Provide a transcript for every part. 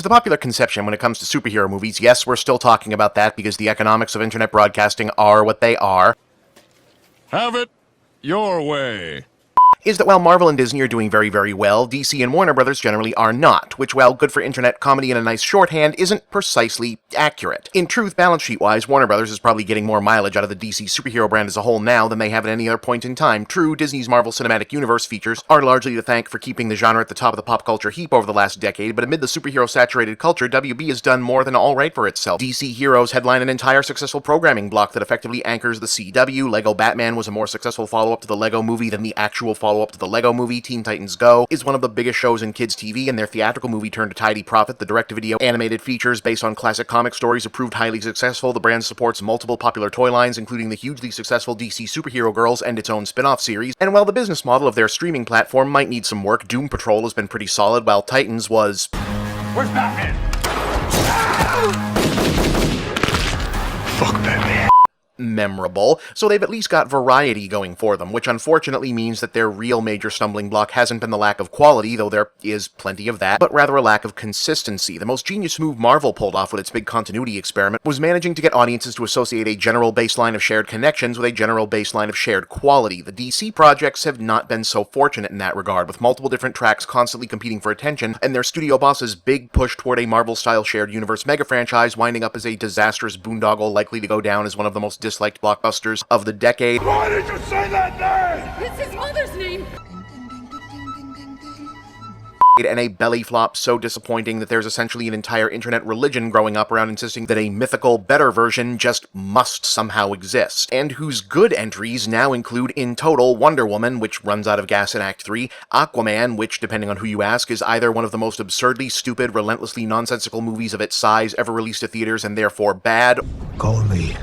the popular conception when it comes to superhero movies, yes, we're still talking about that because the economics of internet broadcasting are what they are. Have it your way. Is that while Marvel and Disney are doing very, very well, DC and Warner Brothers generally are not, which, while good for internet comedy and a nice shorthand, isn't precisely accurate. In truth, balance sheet-wise, Warner Brothers is probably getting more mileage out of the DC superhero brand as a whole now than they have at any other point in time. True, Disney's Marvel Cinematic Universe features are largely to thank for keeping the genre at the top of the pop culture heap over the last decade, but amid the superhero-saturated culture, WB has done more than all right for itself. DC Heroes headline an entire successful programming block that effectively anchors the CW. Lego Batman was a more successful follow-up to the Lego movie than the actual follow-up to the Lego movie. Teen Titans Go is one of the biggest shows in kids' TV, and their theatrical movie turned a tidy profit. The direct-to-video animated features based on classic comic stories have proved highly successful. The brand supports multiple popular toy lines, including the hugely successful DC Superhero Girls and its own spin-off series. And while the business model of their streaming platform might need some work, Doom Patrol has been pretty solid, while Titans was... Where's Batman? Fuck Batman. memorable, so they've at least got variety going for them, which unfortunately means that their real major stumbling block hasn't been the lack of quality, though there is plenty of that, but rather a lack of consistency. The most genius move Marvel pulled off with its big continuity experiment was managing to get audiences to associate a general baseline of shared connections with a general baseline of shared quality. The DC projects have not been so fortunate in that regard, with multiple different tracks constantly competing for attention, and their studio boss's big push toward a Marvel-style shared universe mega-franchise winding up as a disastrous boondoggle likely to go down as one of the most disliked blockbusters of the decade. Why did you say that name? It's his mother's name! And a belly flop so disappointing that there's essentially an entire internet religion growing up around insisting that a mythical, better version just must somehow exist, and whose good entries now include in total Wonder Woman, which runs out of gas in Act 3, Aquaman, which, depending on who you ask, is either one of the most absurdly stupid, relentlessly nonsensical movies of its size ever released to theaters and therefore bad, Call me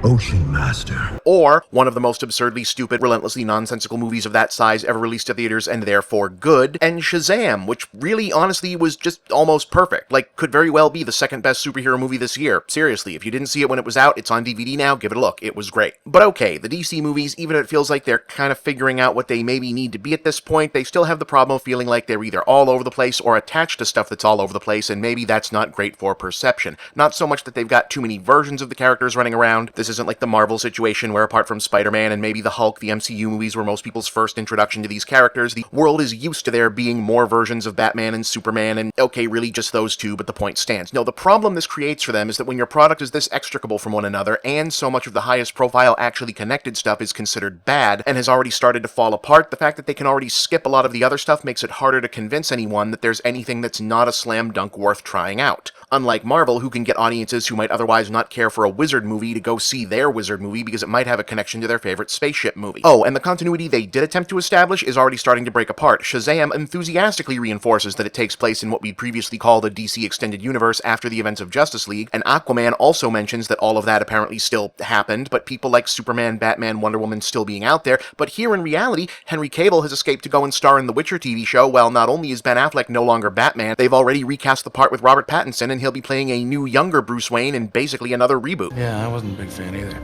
Ocean Master, or one of the most absurdly stupid, relentlessly nonsensical movies of that size ever released to theaters and therefore good, and Shazam, which really, honestly, was just almost perfect. Like, could very well be the second best superhero movie this year. Seriously, if you didn't see it when it was out, it's on DVD now, give it a look. It was great. But okay, the DC movies, even if it feels like they're kind of figuring out what they maybe need to be at this point, they still have the problem of feeling like they're either all over the place or attached to stuff that's all over the place, and maybe that's not great for perception. Not so much that they've got too many versions of the characters running around. This isn't like the Marvel situation where, apart from Spider-Man and maybe the Hulk, the MCU movies were most people's first introduction to these characters. The world is used to there being more versions of Batman and Superman, and okay, really just those two, but the point stands. No, the problem this creates for them is that when your product is this extricable from one another, and so much of the highest profile actually connected stuff is considered bad, and has already started to fall apart, the fact that they can already skip a lot of the other stuff makes it harder to convince anyone that there's anything that's not a slam dunk worth trying out. Unlike Marvel, who can get audiences who might otherwise not care for a wizard movie to go see their wizard movie because it might have a connection to their favorite spaceship movie. Oh, and the continuity they did attempt to establish is already starting to break apart. Shazam enthusiastically reinforces that it takes place in what we'd previously called the DC Extended Universe after the events of Justice League, and Aquaman also mentions that all of that apparently still happened, but people like Superman, Batman, Wonder Woman still being out there. But here in reality, Henry Cavill has escaped to go and star in the Witcher TV show, while not only is Ben Affleck no longer Batman, they've already recast the part with Robert Pattinson, and he'll be playing a new, younger Bruce Wayne in basically another reboot. Yeah, I wasn't a big fan either.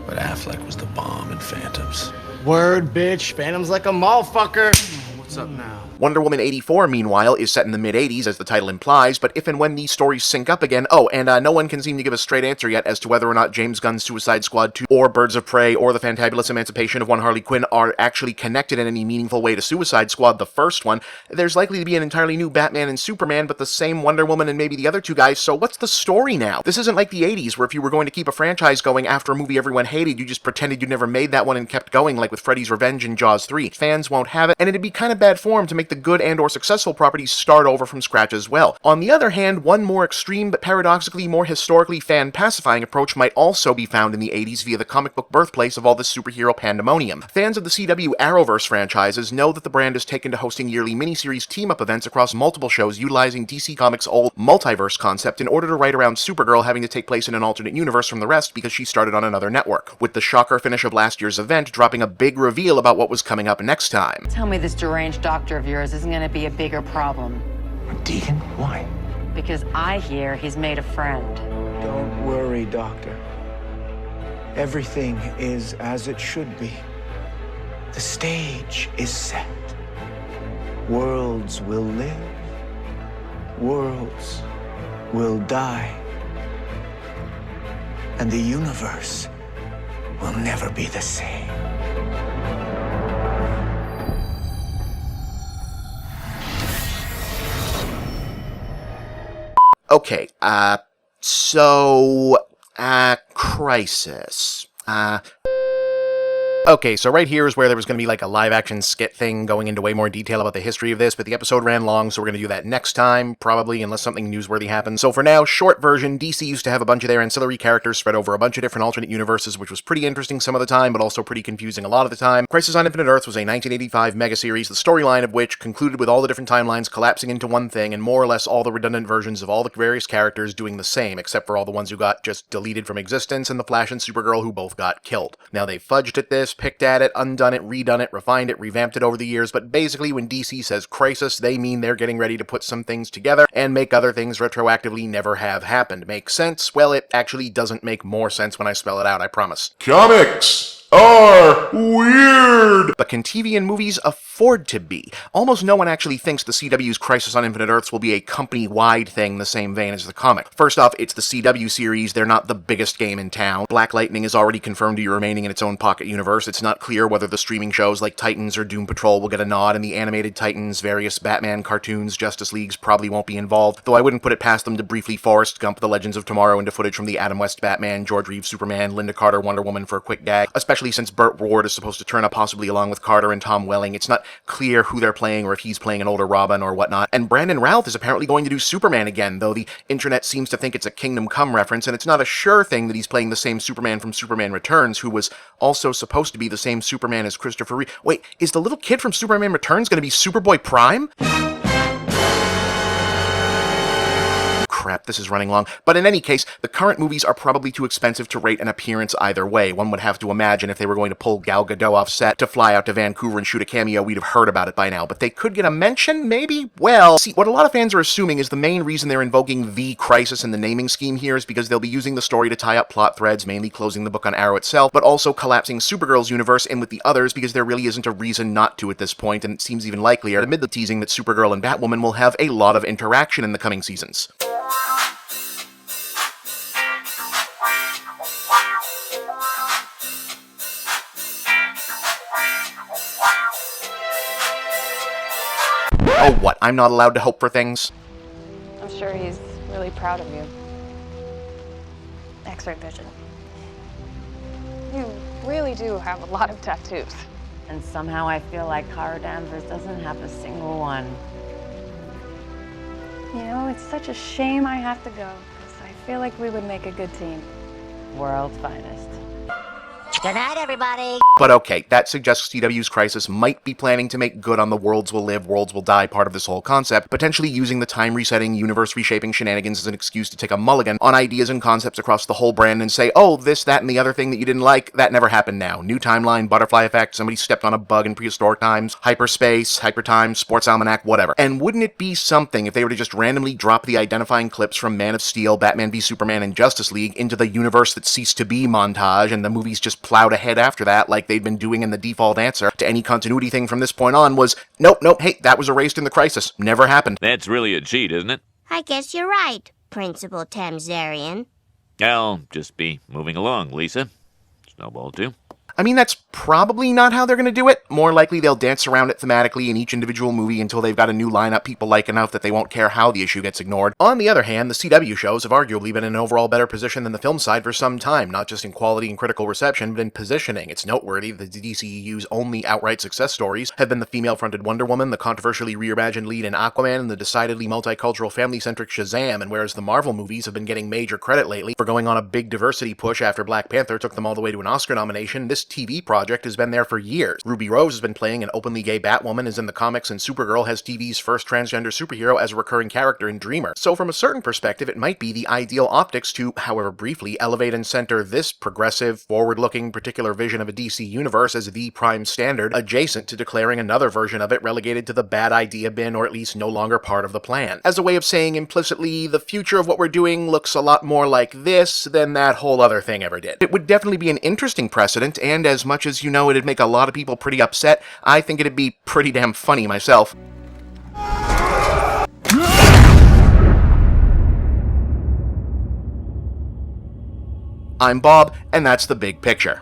But Affleck was the bomb in Phantoms. Word, bitch. Phantom's like a motherfucker. What's up now? Wonder Woman 84, meanwhile, is set in the mid-80s, as the title implies, but if and when these stories sync up again, no one can seem to give a straight answer yet as to whether or not James Gunn's Suicide Squad 2, or Birds of Prey, or The Fantabulous Emancipation of One Harley Quinn are actually connected in any meaningful way to Suicide Squad, the first one. There's likely to be an entirely new Batman and Superman, but the same Wonder Woman and maybe the other two guys, so what's the story now? This isn't like the 80s, where if you were going to keep a franchise going after a movie everyone hated, you just pretended you never made that one and kept going, like with Freddy's Revenge and Jaws 3. Fans won't have it, and it'd be kind of bad form to make the good and or successful properties start over from scratch as well. On the other hand, one more extreme but paradoxically more historically fan-pacifying approach might also be found in the 80s via the comic book birthplace of all this superhero pandemonium. Fans of the CW Arrowverse franchises know that the brand has taken to hosting yearly miniseries team-up events across multiple shows utilizing DC Comics' old multiverse concept in order to write around Supergirl having to take place in an alternate universe from the rest because she started on another network, with the shocker finish of last year's event dropping a big reveal about what was coming up next time. Tell me this deranged doctor of yours isn't going to be a bigger problem. Deacon? Why? Because I hear he's made a friend. Don't worry, Doctor. Everything is as it should be. The stage is set. Worlds will live, worlds will die. And the universe will never be the same. Okay, Crisis. Okay, so right here is where there was going to be like a live-action skit thing going into way more detail about the history of this, but the episode ran long, so we're going to do that next time, probably, unless something newsworthy happens. So for now, short version, DC used to have a bunch of their ancillary characters spread over a bunch of different alternate universes, which was pretty interesting some of the time, but also pretty confusing a lot of the time. Crisis on Infinite Earths was a 1985 mega-series, the storyline of which concluded with all the different timelines collapsing into one thing, and more or less all the redundant versions of all the various characters doing the same, except for all the ones who got just deleted from existence, and the Flash and Supergirl who both got killed. Now they've fudged at this, picked at it, undone it, redone it, refined it, revamped it over the years, but basically when DC says Crisis, they mean they're getting ready to put some things together and make other things retroactively never have happened. Make sense? Well, it actually doesn't make more sense when I spell it out, I promise. Comics are weird! But can TV and movies afford to be? Almost no one actually thinks the CW's Crisis on Infinite Earths will be a company-wide thing in the same vein as the comic. First off, it's the CW series, they're not the biggest game in town. Black Lightning is already confirmed to be remaining in its own pocket universe. It's not clear whether the streaming shows like Titans or Doom Patrol will get a nod, and the animated Titans, various Batman cartoons, Justice Leagues probably won't be involved, though I wouldn't put it past them to briefly Forrest Gump The Legends of Tomorrow into footage from the Adam West Batman, George Reeves Superman, Linda Carter Wonder Woman for a quick gag, especially since Burt Ward is supposed to turn up possibly along with Carter and Tom Welling. It's not clear who they're playing or if he's playing an older Robin or whatnot. And Brandon Routh is apparently going to do Superman again, though the internet seems to think it's a Kingdom Come reference, and it's not a sure thing that he's playing the same Superman from Superman Returns, who was also supposed to be the same Superman as Christopher Reeve. Wait, is the little kid from Superman Returns going to be Superboy Prime? Crap, this is running long. But in any case, the current movies are probably too expensive to rate an appearance either way. One would have to imagine if they were going to pull Gal Gadot off set to fly out to Vancouver and shoot a cameo, we'd have heard about it by now. But they could get a mention, maybe? Well, see, what a lot of fans are assuming is the main reason they're invoking the Crisis in the naming scheme here is because they'll be using the story to tie up plot threads, mainly closing the book on Arrow itself, but also collapsing Supergirl's universe in with the others because there really isn't a reason not to at this point, and it seems even likelier amid the teasing that Supergirl and Batwoman will have a lot of interaction in the coming seasons. Oh, what? I'm not allowed to hope for things? I'm sure he's really proud of you. X-ray vision. You really do have a lot of tattoos. And somehow I feel like Kara Danvers doesn't have a single one. You know, it's such a shame I have to go, because I feel like we would make a good team. World's finest. Good night, everybody. But okay, that suggests CW's Crisis might be planning to make good on the worlds will live, worlds will die part of this whole concept, potentially using the time-resetting, universe-reshaping shenanigans as an excuse to take a mulligan on ideas and concepts across the whole brand and say, oh, this, that, and the other thing that you didn't like, that never happened now. New timeline, butterfly effect, somebody stepped on a bug in prehistoric times, hyperspace, hypertime, sports almanac, whatever. And wouldn't it be something if they were to just randomly drop the identifying clips from Man of Steel, Batman v Superman, and Justice League into the universe that ceased to be montage, and the movies just plowed ahead after that like they'd been doing, in the default answer to any continuity thing from this point on was, nope, hey, that was erased in the Crisis. Never happened. That's really a cheat, isn't it? I guess you're right, Principal Tamzarian. I'll just be moving along, Lisa. Snowball, too. I mean, that's probably not how they're going to do it. More likely, they'll dance around it thematically in each individual movie until they've got a new lineup people like enough that they won't care how the issue gets ignored. On the other hand, the CW shows have arguably been in an overall better position than the film side for some time, not just in quality and critical reception, but in positioning. It's noteworthy that the DCEU's only outright success stories have been the female-fronted Wonder Woman, the controversially reimagined lead in Aquaman, and the decidedly multicultural, family-centric Shazam, and whereas the Marvel movies have been getting major credit lately for going on a big diversity push after Black Panther took them all the way to an Oscar nomination, this TV project has been there for years. Ruby Rose has been playing an openly gay Batwoman as in the comics, and Supergirl has TV's first transgender superhero as a recurring character in Dreamer. So from a certain perspective, it might be the ideal optics to, however briefly, elevate and center this progressive, forward-looking, particular vision of a DC universe as the prime standard, adjacent to declaring another version of it relegated to the bad idea bin, or at least no longer part of the plan. As a way of saying implicitly, the future of what we're doing looks a lot more like this than that whole other thing ever did. It would definitely be an interesting precedent, and as much as you know it'd make a lot of people pretty upset, I think it'd be pretty damn funny myself. I'm Bob, and that's The Big Picture.